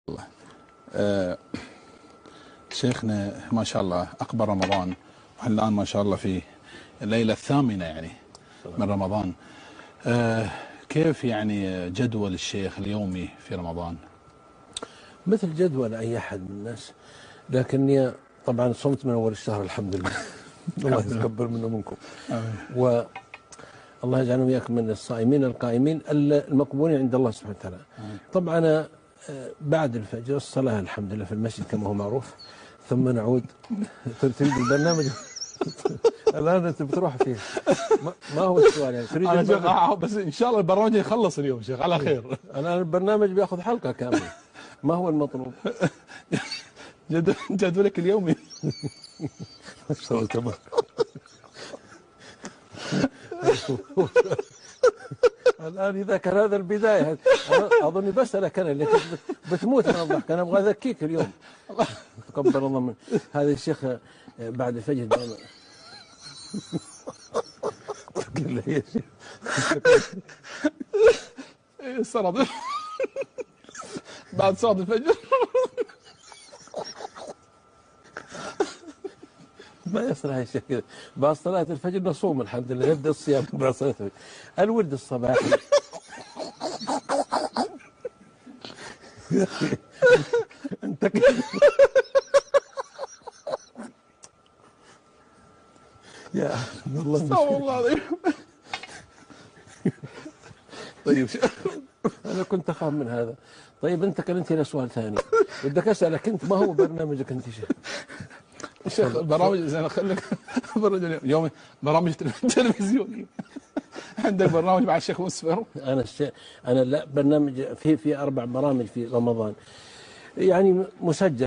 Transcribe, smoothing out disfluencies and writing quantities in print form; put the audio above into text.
الله. شيخنا ما شاء الله أقبل رمضان، وإحنا الآن ما شاء الله في الليلة الثامنة يعني من رمضان. كيف يعني جدول الشيخ اليومي في رمضان؟ مثل جدول أي أحد من الناس، لكني طبعا صمت من أول الشهر الحمد لله. الله يتقبل منا ومنكم. والله يجعلنا وإياكم من الصائمين القائمين المقبولين عند الله سبحانه وتعالى. طبعا أنا بعد الفجر الصلاة الحمد لله في المسجد كما هو معروف، ثم نعود. تريد البرنامج الآن أنت بتروح فيه، ما هو السؤال يعني تريد بس إن شاء الله البرنامج يخلص اليوم شيخ على خير. الآن البرنامج بياخذ حلقة كاملة. ما هو المطلوب؟ جدولك اليومي. ما شاء الله تبارك. الآن إذا كان هذا البداية، أظني بسألك أنا اللي بتموت من الضحك. أنا أبغى أذكيك اليوم. تقبل الله من هذا الشيخ بعد الفجر. تقول له يا شيخ السرد بعد صلاة الفجر ما يصلح يا شيخ كذا. بعد صلاة الفجر نصوم الحمد لله، نبدأ الصيام بعد صلاة الفجر. الورد الصباحي انت يا والله العظيم. طيب انا كنت اخاف من هذا. طيب انت كلمتني الى سؤال ثاني، بدك اسالك انت ما هو برنامجك انت شيخ؟ برامج زين خليك يومي برامج تلفزيوني. عندك برنامج مع الشيخ مسفر؟ انا لا برنامج في 4 برامج في رمضان يعني مسجل.